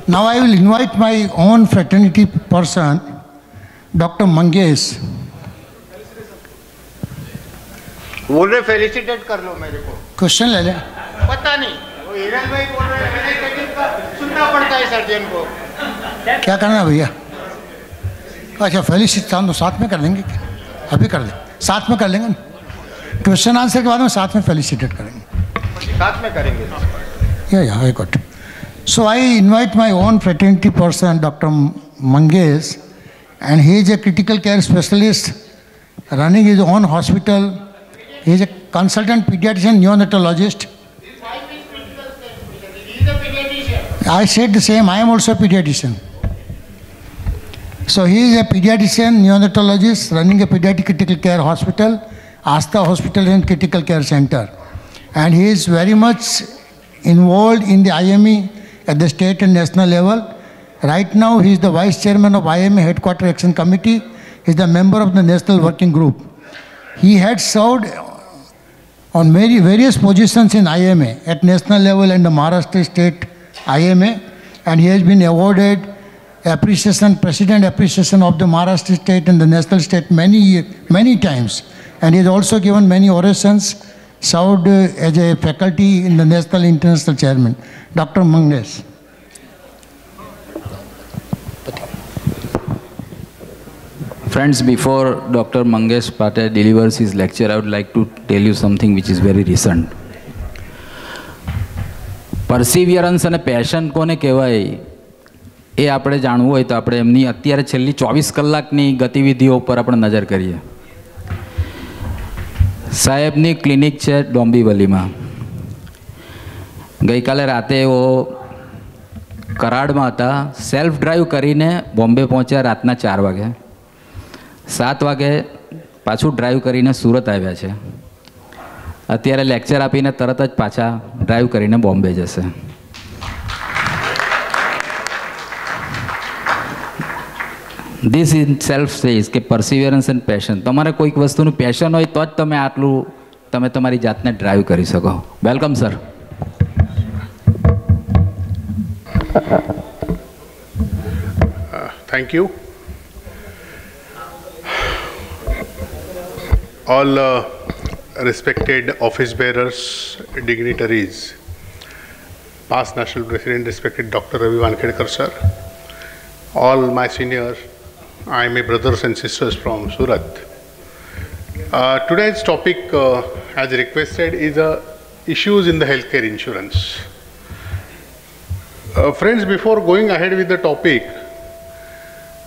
Now I will invite my own fraternity person, Dr. Mangesh. बोल रहे felicitate कर लो मेरे को. क्वेश्चन ले लें. पता नहीं, वो हिरन भाई बोल रहे फेलिसिटेट का सुनना पड़ता है सर्जन को. क्या करना है भैया? अच्छा फेलिसिट तो साथ में कर लेंगे, अभी कर लें, साथ में कर लेंगे. क्वेश्चन आंसर के बाद में साथ में फेलिसिटेट करेंगे. साथ में करेंगे. Yeah, I got it. So I invite my own fraternity person, Dr. Mangesh, and he is a critical care specialist running his own hospital. He is a consultant pediatrician, neonatologist. I said the same, I am also a pediatrician. So he is a pediatrician, neonatologist running a pediatric critical care hospital, Asta Hospital and Critical Care Center. And he is very much involved in the IME at the state and national level. Right now, he is the vice chairman of IME Headquarter Action Committee. He is the member of the National Working Group. He had served on various positions in IMA at national level and the Maharashtra State IMA, and he has been awarded appreciation, President Appreciation of the Maharashtra State and the National State many times. And he has also given many orations, served as a faculty in the National International Chairman. Dr. Mangesh. Friends, before Dr. Mangesh Patel delivers his lecture, I would like to tell you something which is very recent. Perseverance and passion કોને કહેવાય એ આપણે જાણવું હોય તો આપણે એમની અત્યારે છેલ્લી 24 કલાકની ગતિવિધિઓ ઉપર આપણે નજર કરીએ. સાહેબની ક્લિનિક છે ડોંબીવલીમાં. ગઈકાલે રાતે એઓ કરાડમાં હતા, સેલ્ફ ડ્રાઈવ કરીને બોમ્બે પહોંચ્યા રાતના 4 વાગે. 7 વાગે પાછું ડ્રાઈવ કરીને સુરત આવ્યા છે. અત્યારે લેક્ચર આપીને તરત જ પાછા ડ્રાઈવ કરીને બોમ્બે જશે. This in self says કે perseverance and passion. તમારે કોઈક વસ્તુનું પેશન હોય તો જ તમે આટલું તમે તમારી જાતને ડ્રાઈવ કરી શકો. Welcome sir. Thank you. All respected office bearers, dignitaries, past National President, respected Dr. Ravi Wankhedkar sir, all my seniors, my brothers and sisters from Surat. Today's topic, as requested, is issues in the healthcare insurance. Friends, before going ahead with the topic,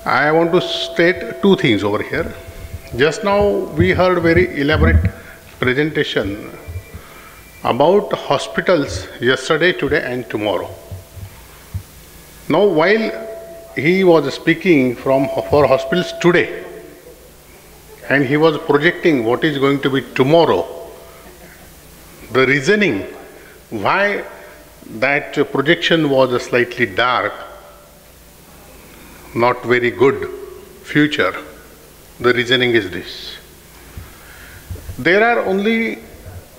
I want to state two things over here. Just now we heard very elaborate presentation about hospitals yesterday, today and tomorrow. Now while he was speaking for hospitals today and he was projecting what is going to be tomorrow, the reasoning why that projection was a slightly dark, not very good future, the reasoning is this. There are only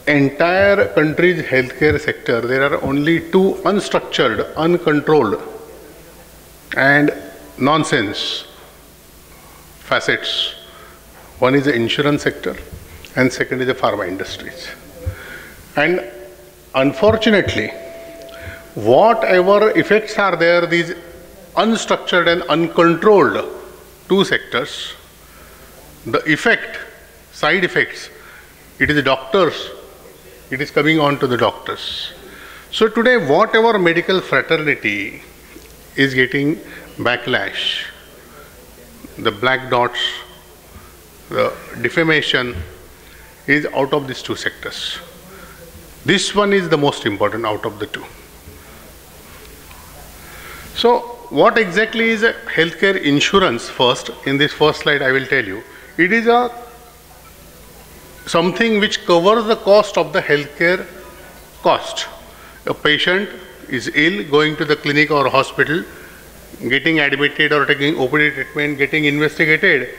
entire country's healthcare sector, there are only two unstructured, uncontrolled and nonsense facets. One is the insurance sector and second is the pharma industries. And unfortunately, whatever effects are there, these unstructured and uncontrolled two sectors, the effect, side effects, it is the doctors, it is coming on to the doctors. So today, whatever medical fraternity is getting backlash, the black dots, the defamation is out of these two sectors. This one is the most important out of the two. So what exactly is a healthcare insurance? First, in this first slide I will tell you. It is something which covers the cost of the healthcare cost. A patient is ill, going to the clinic or hospital, getting admitted or taking OPD treatment, getting investigated.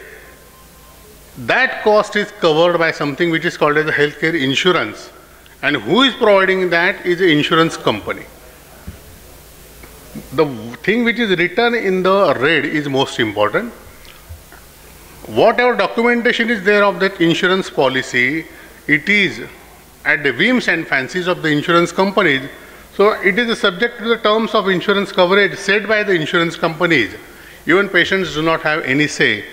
That cost is covered by something which is called as a healthcare insurance. And who is providing that is the insurance company. The thing which is written in the red is most important. Whatever documentation is there of that insurance policy, it is at the whims and fancies of the insurance companies. So it is subject to the terms of insurance coverage set by the insurance companies. Even patients do not have any say.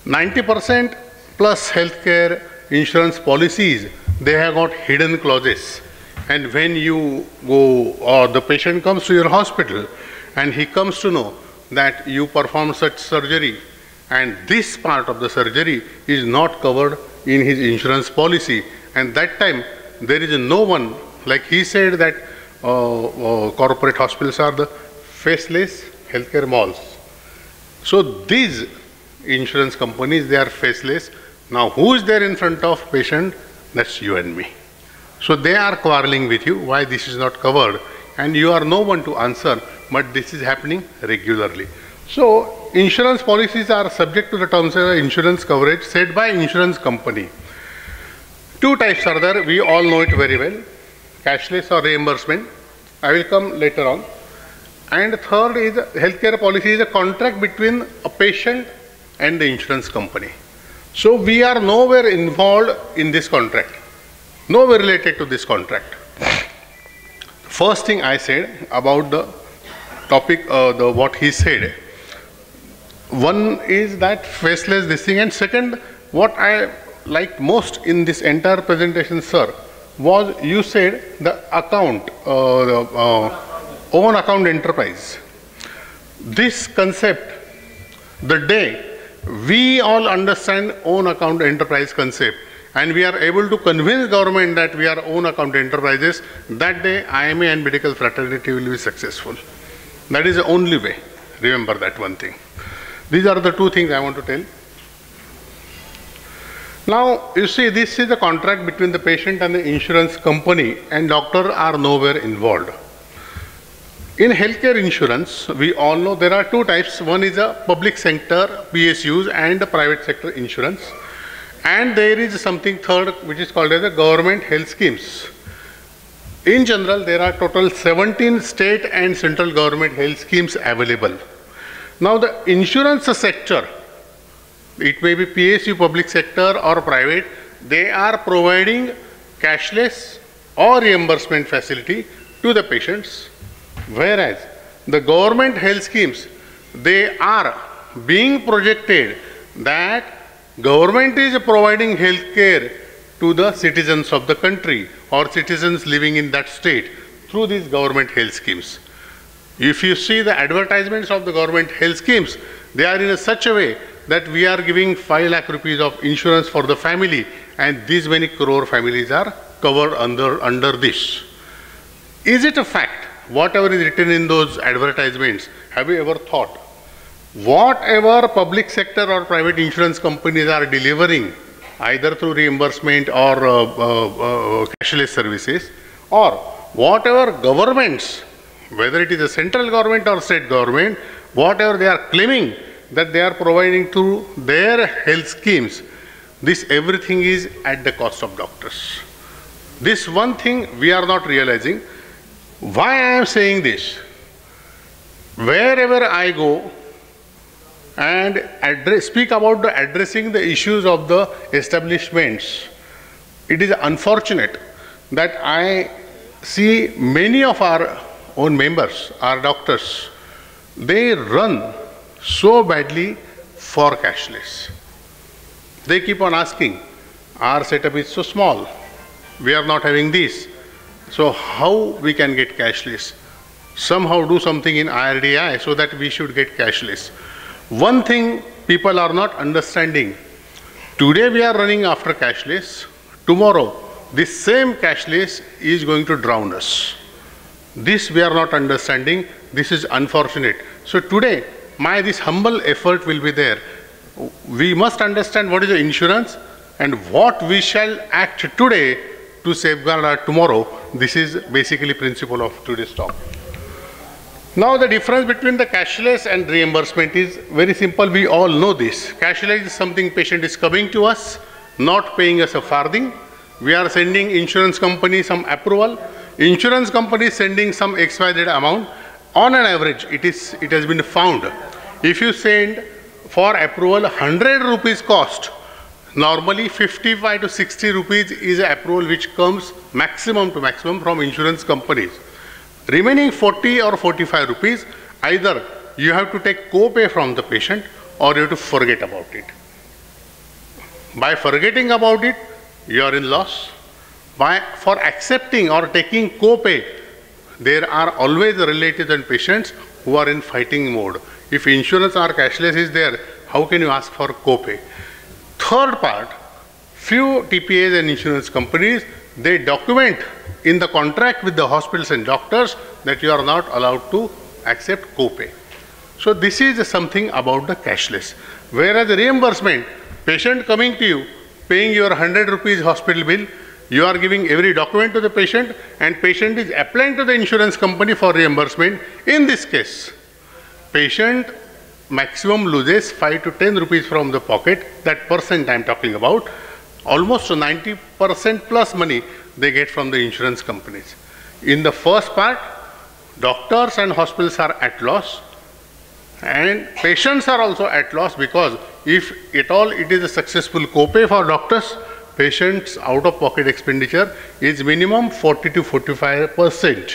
90% plus healthcare insurance policies, they have got hidden clauses. And when you go, or the patient comes to your hospital and he comes to know that you perform such surgery and this part of the surgery is not covered in his insurance policy, and that time there is no one, like he said that corporate hospitals are the faceless healthcare malls. So these insurance companies, they are faceless. Now who is there in front of patient? That's you and me. So they are quarreling with you why this is not covered, and you are no one to answer, but this is happening regularly. So insurance policies are subject to the terms of insurance coverage set by insurance company. Two types are there, we all know it very well, cashless or reimbursement. I will come later on. And third is healthcare policy is a contract between a patient and the insurance company. So we are nowhere involved in this contract, nowhere related to this contract. First thing I said about the topic, what he said. One is that faceless this thing, and second, what I liked most in this entire presentation, sir, was you said the account, own account enterprise. This concept, the day we all understand own account enterprise concept and we are able to convince government that we are own account enterprises, that day IMA and medical fraternity will be successful. That is the only way. Remember that one thing. These are the two things I want to tell. Now, you see, this is the contract between the patient and the insurance company, and doctors are nowhere involved. In healthcare insurance, we all know there are two types. One is a public sector, PSUs, and the private sector insurance. And there is something third, which is called as the government health schemes. In general, there are total 17 state and central government health schemes available. Now, the insurance sector, it may be PSU, public sector or private, they are providing cashless or reimbursement facility to the patients, whereas the government health schemes, they are being projected that government is providing health care to the citizens of the country or citizens living in that state through these government health schemes. If you see the advertisements of the government health schemes, they are in such a way that we are giving 5 lakh rupees of insurance for the family, and these many crore families are covered under this. Is it a fact? Whatever is written in those advertisements, have you ever thought? Whatever public sector or private insurance companies are delivering, either through reimbursement or cashless services, or whatever governments, whether it is a central government or state government, whatever they are claiming that they are providing through their health schemes, this everything is at the cost of doctors. This one thing we are not realizing. Why I am saying this? Wherever I go and speak about addressing the issues of the establishments, it is unfortunate that I see many of our own members, our doctors, they run so badly for cashless. They keep on asking, our setup is so small, we are not having this, so how we can get cashless? Somehow do something in IRDAI so that we should get cashless. One thing people are not understanding, today we are running after cashless, tomorrow this same cashless is going to drown us. This we are not understanding, this is unfortunate. So today, this humble effort will be there. We must understand what is the insurance and what we shall act today to safeguard our tomorrow. This is basically principle of today's talk. Now the difference between the cashless and reimbursement is very simple. We all know this. Cashless is something patient is coming to us, not paying us a farthing. We are sending insurance company some approval. Insurance company is sending some XYZ amount, on an average, it has been found, if you send for approval 100 rupees cost, normally 55 to 60 rupees is an approval which comes maximum to maximum from insurance companies. Remaining 40 or 45 rupees, either you have to take co-pay from the patient or you have to forget about it. By forgetting about it, you are in loss. For accepting or taking co-pay, there are always relatives and patients who are in fighting mode. If insurance or cashless is there, how can you ask for co-pay? Third part, few TPAs and insurance companies, they document in the contract with the hospitals and doctors that you are not allowed to accept co-pay. So this is something about the cashless. Whereas the reimbursement, patient coming to you, paying your 100 rupees hospital bill, you are giving every document to the patient and patient is applying to the insurance company for reimbursement. In this case, patient maximum loses 5 to 10 rupees from the pocket, that percent I am talking about. Almost 90% plus money they get from the insurance companies. In the first part, doctors and hospitals are at loss and patients are also at loss, because if at all it is a successful co-pay for doctors, patients' out-of-pocket expenditure is minimum 40 to 45%.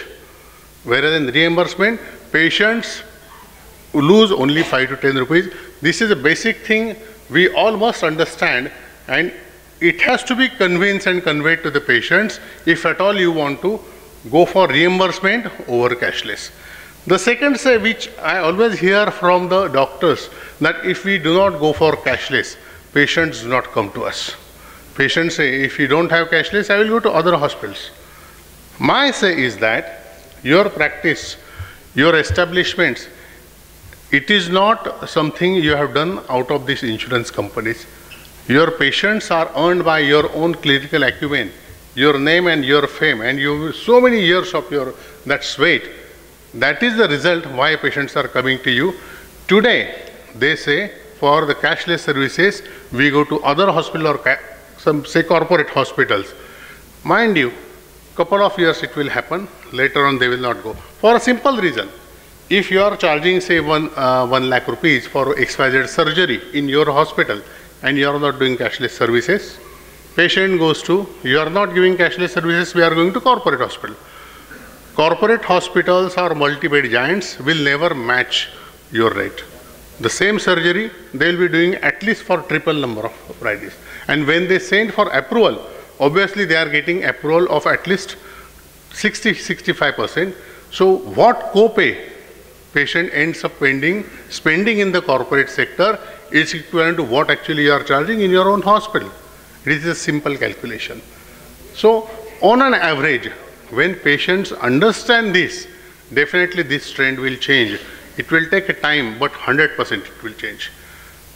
Whereas in reimbursement, patients lose only 5 to 10 rupees. This is a basic thing we all must understand, and it has to be convinced and conveyed to the patients if at all you want to go for reimbursement over cashless. The second say, which I always hear from the doctors, that if we do not go for cashless, patients do not come to us. Patients say, if you don't have cashless, I will go to other hospitals. My say is that your practice, your establishments, it is not something you have done out of these insurance companies. Your patients are earned by your own clinical acumen, your name and your fame, and you so many years of your that sweat. That is the result why patients are coming to you. Today, they say, for the cashless services, we go to other hospital or some say corporate hospitals. Mind you, couple of years it will happen, later on they will not go. For a simple reason, if you are charging say 1 lakh rupees for XYZ surgery in your hospital and you are not doing cashless services, patient goes to, you are not giving cashless services, we are going to corporate hospital. Corporate hospitals or multi-bed giants will never match your rate. The same surgery, they will be doing at least for triple number of varieties. And when they send for approval, obviously they are getting approval of at least 60-65%. So what co-pay patient ends up spending in the corporate sector is equivalent to what actually you are charging in your own hospital. It is a simple calculation. So on an average, when patients understand this, definitely this trend will change. It will take a time, but 100% it will change.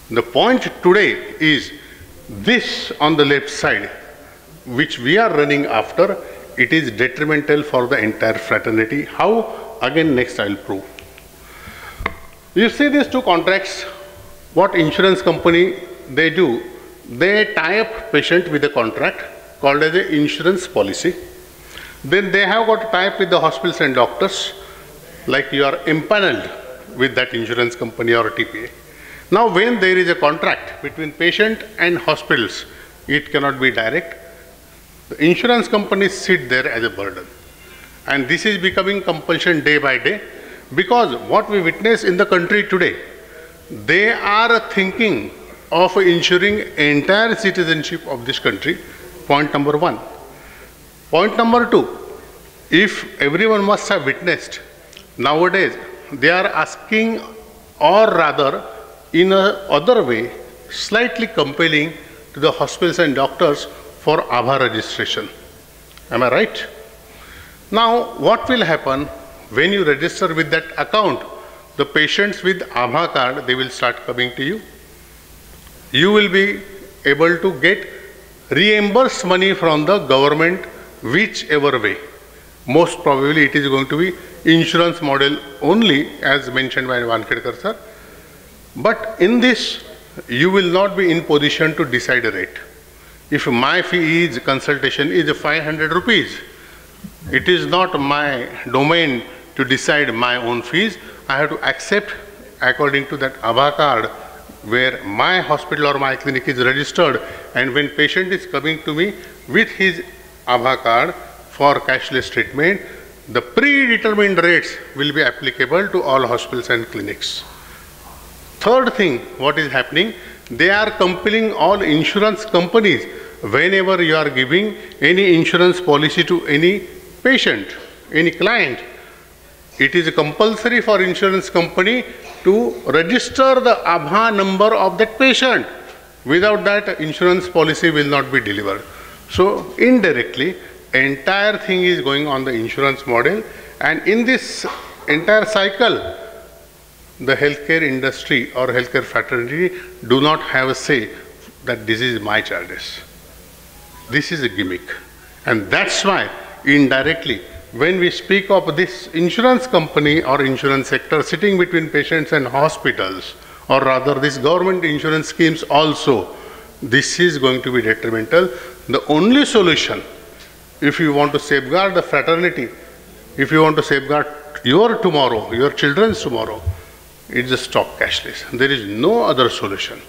The point today is this on the left side, which we are running after, it is detrimental for the entire fraternity. How? Again, next I will prove. You see these two contracts, what insurance company they do, they tie up patient with a contract called as an insurance policy. Then they have got to tie up with the hospitals and doctors, like you are empaneled with that insurance company or TPA. Now when there is a contract between patient and hospitals, it cannot be direct. The insurance companies sit there as a burden. And this is becoming compulsion day by day, because what we witness in the country today, they are thinking of ensuring entire citizenship of this country, point number one. Point number two, if everyone must have witnessed, nowadays they are asking, or rather in a other way, slightly compelling to the hospitals and doctors for Aadhaar registration. Am I right? Now what will happen when you register with that account? The patients with Aadhaar card, they will start coming to you. You will be able to get reimbursed money from the government whichever way. Most probably it is going to be insurance model only, as mentioned by Wankhedkar sir. But in this, you will not be in position to decide a rate. If my fee is consultation is 500 rupees, it is not my domain to decide my own fees. I have to accept according to that ABHA card where my hospital or my clinic is registered, and when patient is coming to me with his ABHA card for cashless treatment, the predetermined rates will be applicable to all hospitals and clinics. Third thing, what is happening, they are compelling all insurance companies, whenever you are giving any insurance policy to any patient, any client, it is compulsory for insurance company to register the ABHA number of that patient. Without that, insurance policy will not be delivered. So indirectly, entire thing is going on the insurance model, and in this entire cycle, the healthcare industry or healthcare fraternity do not have a say that this is my charges. This is a gimmick. And that's why indirectly, when we speak of this insurance company or insurance sector sitting between patients and hospitals, or rather this government insurance schemes also, this is going to be detrimental. The only solution, if you want to safeguard the fraternity, if you want to safeguard your tomorrow, your children's tomorrow, is to stop cashless. There is no other solution.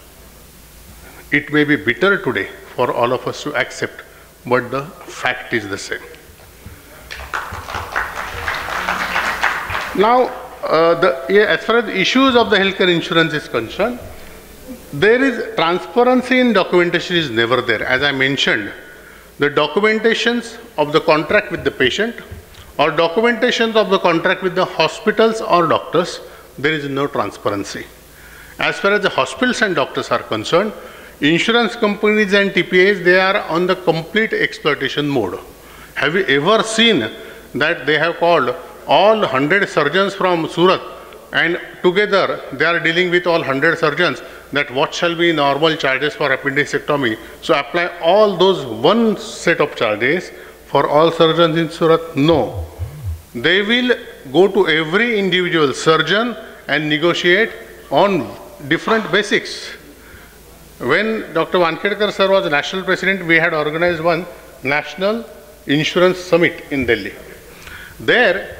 It may be bitter today for all of us to accept, but the fact is the same. Now, as far as issues of the healthcare insurance is concerned, there is transparency in documentation is never there. As I mentioned, the documentations of the contract with the patient or documentations of the contract with the hospitals or doctors, there is no transparency. As far as the hospitals and doctors are concerned, insurance companies and TPAs, they are on the complete exploitation mode. Have you ever seen that they have called all 100 surgeons from Surat and together they are dealing with all 100 surgeons that what shall be normal charges for appendicectomy? So apply all those one set of charges for all surgeons in Surat? No. They will go to every individual surgeon and negotiate on different basics. When Dr. Wankhedkar sir was national president, we had organized one national insurance summit in Delhi. There,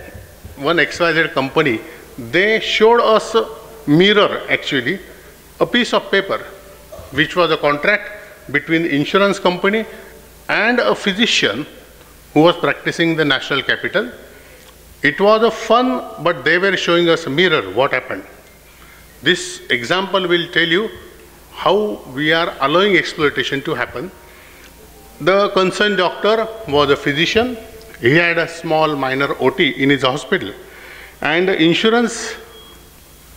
one XYZ company, they showed us a mirror, actually, a piece of paper, which was a contract between the insurance company and a physician who was practicing the national capital. It was a fun, but they were showing us a mirror, what happened. This example will tell you how we are allowing exploitation to happen. The concerned doctor was a physician. He had a small minor OT in his hospital, and the insurance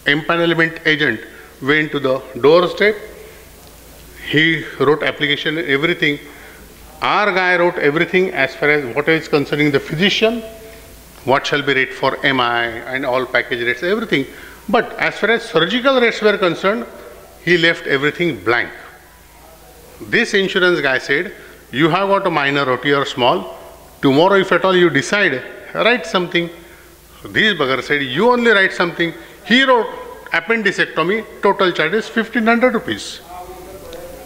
empanelment agent went to the doorstep. He wrote application and everything. Our guy wrote everything as far as what is concerning the physician, what shall be rate for MI and all package rates, everything. But as far as surgical rates were concerned, he left everything blank. This insurance guy said, you have got a minor OT or small. Tomorrow, if at all you decide, write something. This bugger said, you only write something. He wrote appendicectomy, total charges 1500 rupees,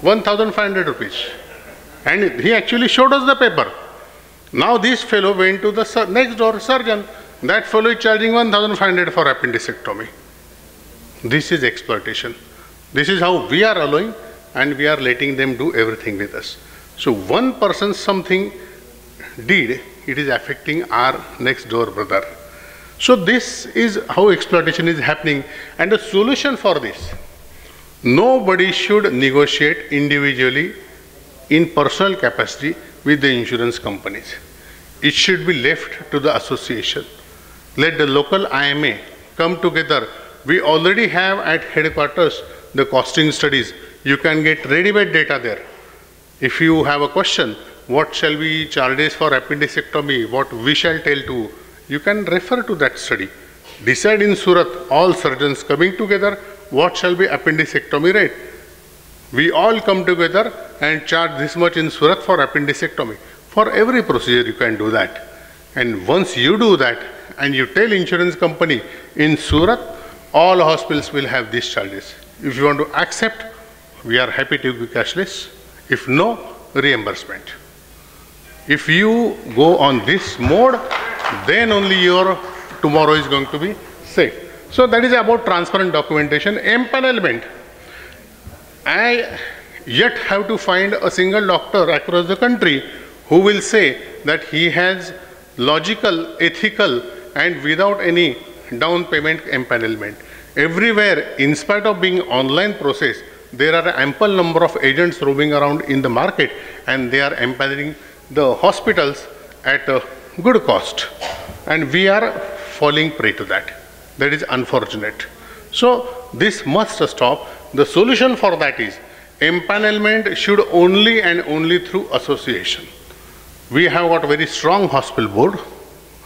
1500 rupees. And he actually showed us the paper. Now this fellow went to the next door surgeon. That fellow is charging 1500 for appendicectomy. This is exploitation. This is how we are allowing, and we are letting them do everything with us. So one person something did, it is affecting our next door brother. So this is how exploitation is happening, and the solution for this, nobody should negotiate individually in personal capacity with the insurance companies. It should be left to the association. Let the local IMA come together. We already have at headquarters the costing studies. You can get ready-made data there. If you have a question, what shall be charges for appendicectomy, what we shall tell to, you can refer to that study. Decide in Surat, all surgeons coming together, what shall be appendicectomy rate. We all come together and charge this much in Surat for appendicectomy. For every procedure you can do that. And once you do that and you tell insurance company in Surat, all hospitals will have these charges. If you want to accept, we are happy to be cashless. If no, reimbursement. If you go on this mode, then only your tomorrow is going to be safe. So that is about transparent documentation. Empanelment. I yet have to find a single doctor across the country who will say that he has logical, ethical, and without any down payment empanelment. Everywhere, in spite of being online process, there are ample number of agents roaming around in the market, and they are empaneling the hospitals at a good cost. And we are falling prey to that. That is unfortunate. So this must stop. The solution for that is empanelment should only and only through association. We have got very strong hospital board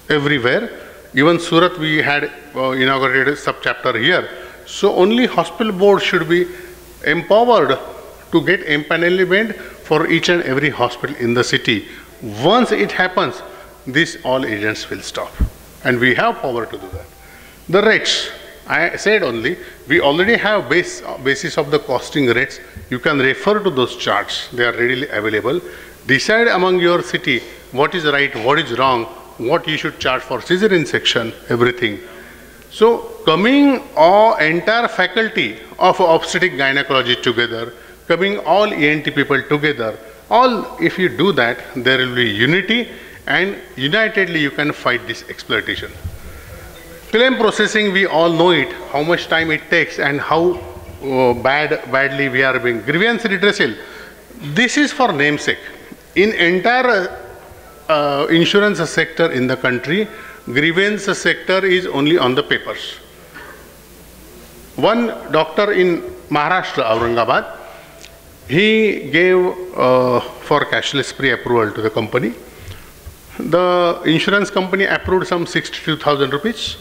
everywhere. Even Surat we had inaugurated a subchapter here. So only hospital board should be empowered to get empanelment for each and every hospital in the city. Once it happens, these all agents will stop. And we have power to do that. The rates, I said only, we already have basis of the costing rates. You can refer to those charts. They are readily available. Decide among your city what is right, what is wrong, what you should charge for cesarean section, everything. So coming all entire faculty of obstetric gynecology together, coming all ENT people together, all if you do that, there will be unity, and unitedly you can fight this exploitation. Claim processing, we all know it, how much time it takes and how badly we are being. Grievance redressal, this is for namesake. In entire insurance sector in the country, grievance sector is only on the papers. One doctor in Maharashtra, Aurangabad, he gave for cashless pre-approval to the company. The insurance company approved some 62,000 rupees.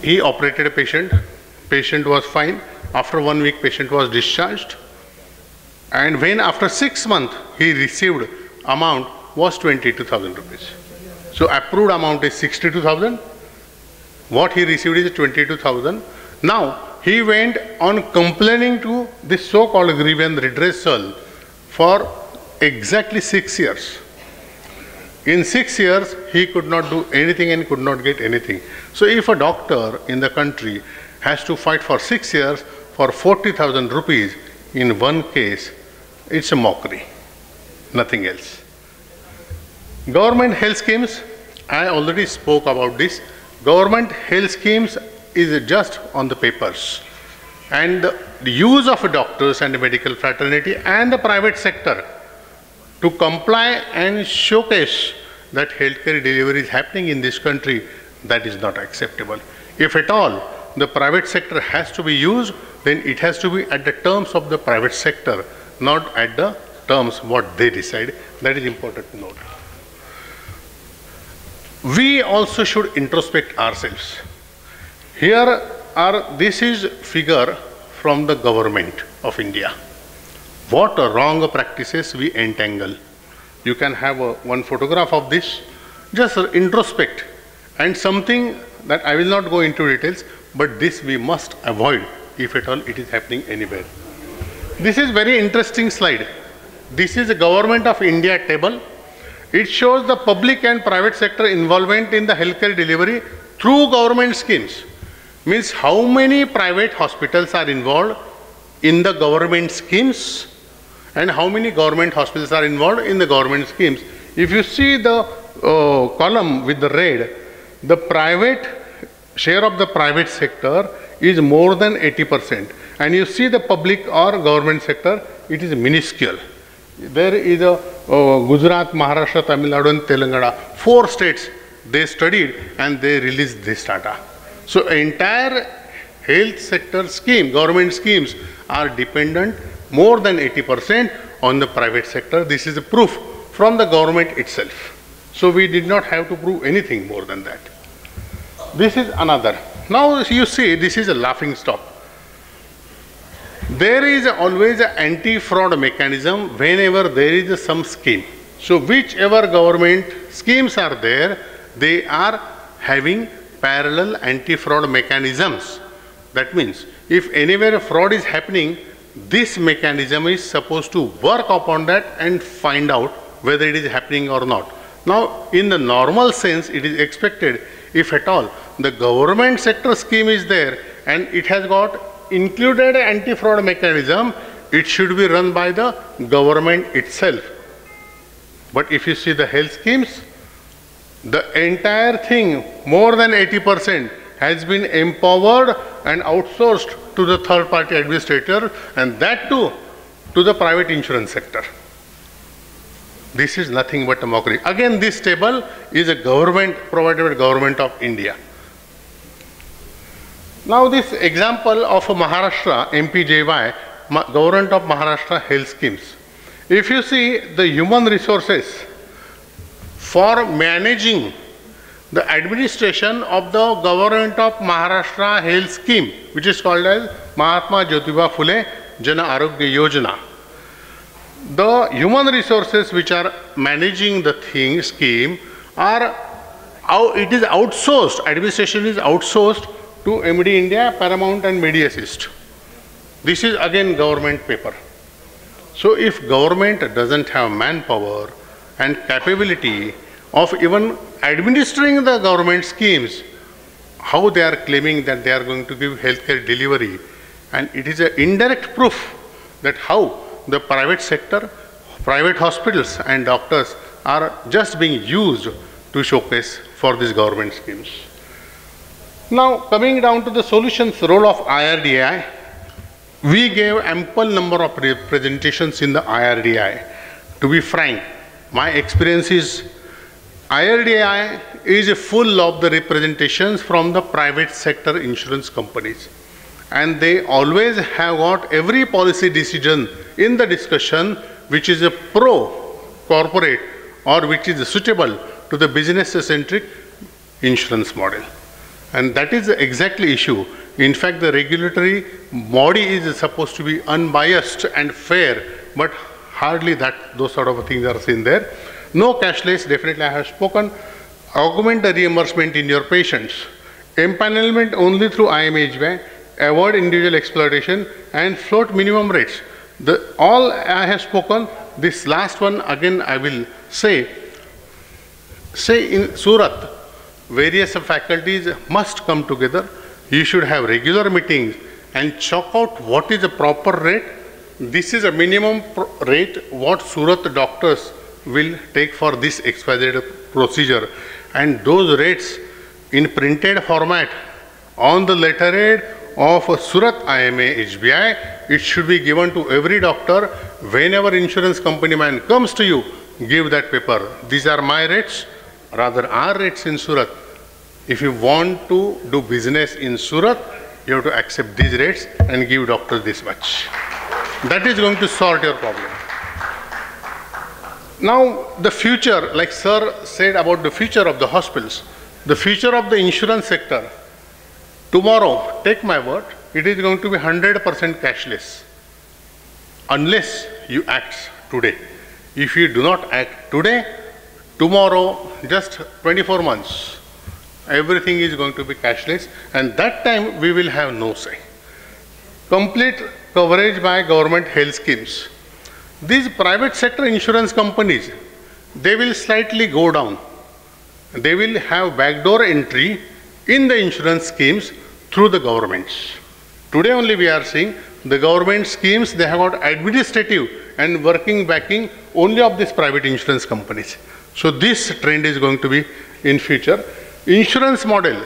He operated a patient. Patient was fine. After 1 week, patient was discharged. And when after 6 months, he received amount was 22,000 rupees. So approved amount is 62,000. What he received is 22,000. Now, he went on complaining to this so-called grievance redressal for exactly 6 years. In 6 years, he could not do anything and could not get anything. So if a doctor in the country has to fight for 6 years for 40,000 rupees in one case, it's a mockery, nothing else. Government health schemes, I already spoke about this. Government health schemes is just on the papers. And the use of doctors and the medical fraternity and the private sector to comply and showcase that healthcare delivery is happening in this country, that is not acceptable. If at all the private sector has to be used, then it has to be at the terms of the private sector, not at the terms what they decide. That is important to note. We also should introspect ourselves. Here this is figure from the government of India. What wrong practices we entangle. You can have one photograph of this. Just introspect. And something that I will not go into details, but this we must avoid if at all it is happening anywhere. This is very interesting slide. This is the Government of India table. It shows the public and private sector involvement in the healthcare delivery through government schemes. Means how many private hospitals are involved in the government schemes and how many government hospitals are involved in the government schemes. If you see the column with the red, the private share of the private sector is more than 80%. And you see the public or government sector, it is minuscule. There is a Gujarat, Maharashtra, Tamil Nadu and Telangana, 4 states they studied and they released this data. So entire health sector scheme, government schemes are dependent more than 80% on the private sector. This is a proof from the government itself. So we did not have to prove anything more than that. This is another. Now you see, this is a laughing stock. There is always an anti-fraud mechanism whenever there is some scheme. So whichever government schemes are there, they are having parallel anti-fraud mechanisms. That means if anywhere fraud is happening, this mechanism is supposed to work upon that and find out whether it is happening or not. Now, in the normal sense, it is expected if at all the government sector scheme is there and it has got included anti-fraud mechanism, it should be run by the government itself. But if you see the health schemes, the entire thing, more than 80%, has been empowered and outsourced to the third-party administrator, and that too to the private insurance sector. This is nothing but a mockery. Again, this table is a government provided by Government of India. Now this example of Maharashtra, MPJY, Government of Maharashtra health schemes. If you see the human resources for managing the administration of the Government of Maharashtra health scheme, which is called as Mahatma Jyotiba Phule Jana Arogya Yojana. The human resources which are managing the scheme are, it is outsourced, administration is outsourced to MD India, Paramount and Mediassist. This is again government paper. So if government doesn't have manpower and capability of even administering the government schemes, how they are claiming that they are going to give healthcare delivery? And it is an indirect proof that how the private sector, private hospitals and doctors are just being used to showcase for these government schemes. Now coming down to the solutions role of IRDAI, we gave ample number of presentations in the IRDAI. To be frank, my experience is IRDAI is full of the representations from the private sector insurance companies, and they always have got every policy decision in the discussion which is a pro-corporate or which is suitable to the business-centric insurance model. And that is the exactly issue. In fact, the regulatory body is supposed to be unbiased and fair, but hardly those sort of things are seen there. No cashless, definitely I have spoken. Augment the reimbursement in your patients. Empanelment only through IMHY. Avoid individual exploitation and float minimum rates. All I have spoken. This last one again I will say in Surat, various faculties must come together. You should have regular meetings and chalk out what is the proper rate. This is a minimum rate what Surat doctors will take for this XYZ procedure, and those rates in printed format on the letterhead of Surat IMA HBI, it should be given to every doctor. Whenever insurance company man comes to you, give that paper. These are my rates, rather our rates in Surat. If you want to do business in Surat, you have to accept these rates and give doctors this much. That is going to solve your problem. Now the future, like sir said about the future of the hospitals, the future of the insurance sector, tomorrow, take my word, it is going to be 100% cashless, unless you act today. If you do not act today, tomorrow, just 24 months, everything is going to be cashless, and that time we will have no say. Complete coverage by government health schemes. These private sector insurance companies, they will slightly go down. They will have backdoor entry in the insurance schemes through the governments. Today only we are seeing the government schemes, they have got administrative and working backing only of these private insurance companies. So this trend is going to be in future. Insurance model,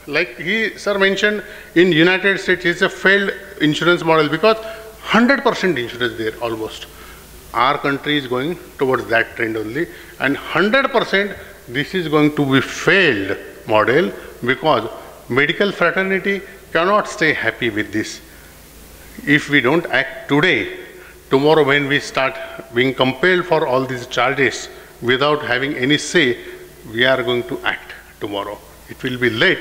like sir mentioned, in United States is a failed insurance model because 100% insurance there almost. Our country is going towards that trend only, and 100% this is going to be failed model because medical fraternity cannot stay happy with this. If we don't act today, tomorrow when we start being compelled for all these charges without having any say, we are going to act tomorrow. It will be late,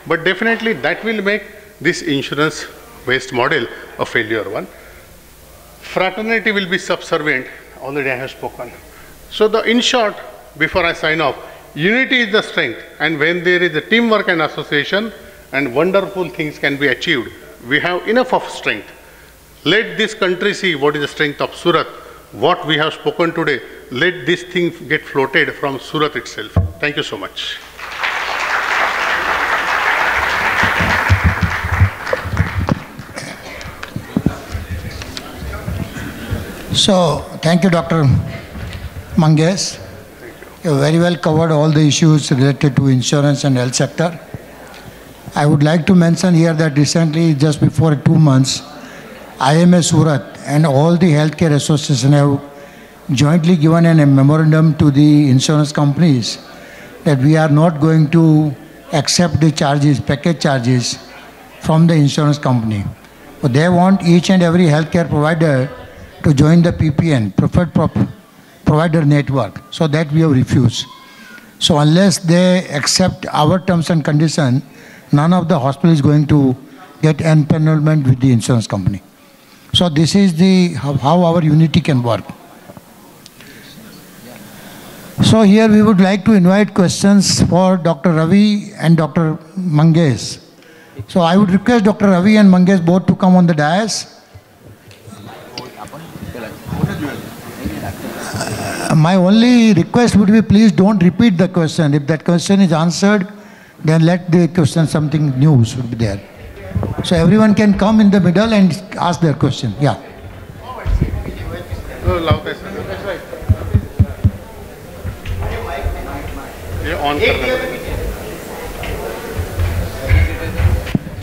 but definitely that will make this insurance-based model a failure one. Fraternity will be subservient, already I have spoken. So in short, before I sign off, unity is the strength, and when there is a teamwork and association and wonderful things can be achieved, we have enough of strength. Let this country see what is the strength of Surat, what we have spoken today. Let this thing get floated from Surat itself. Thank you so much. So, thank you, Dr. Mangesh. You very well covered all the issues related to insurance and health sector. I would like to mention here that recently, just before 2 months, IMA Surat and all the healthcare associations have jointly given a memorandum to the insurance companies that we are not going to accept the charges, package charges from the insurance company. But they want each and every healthcare provider to join the PPN, Preferred Provider Network. So that we have refused. So unless they accept our terms and conditions, none of the hospital is going to get empanelment with the insurance company. So this is how our unity can work. So here we would like to invite questions for Dr. Ravi and Dr. Mangesh. So I would request Dr. Ravi and Mangesh both to come on the dais. My only request would be, please don't repeat the question. If that question is answered, then let the question, something new should be there. So everyone can come in the middle and ask their question. Yeah. ये on करना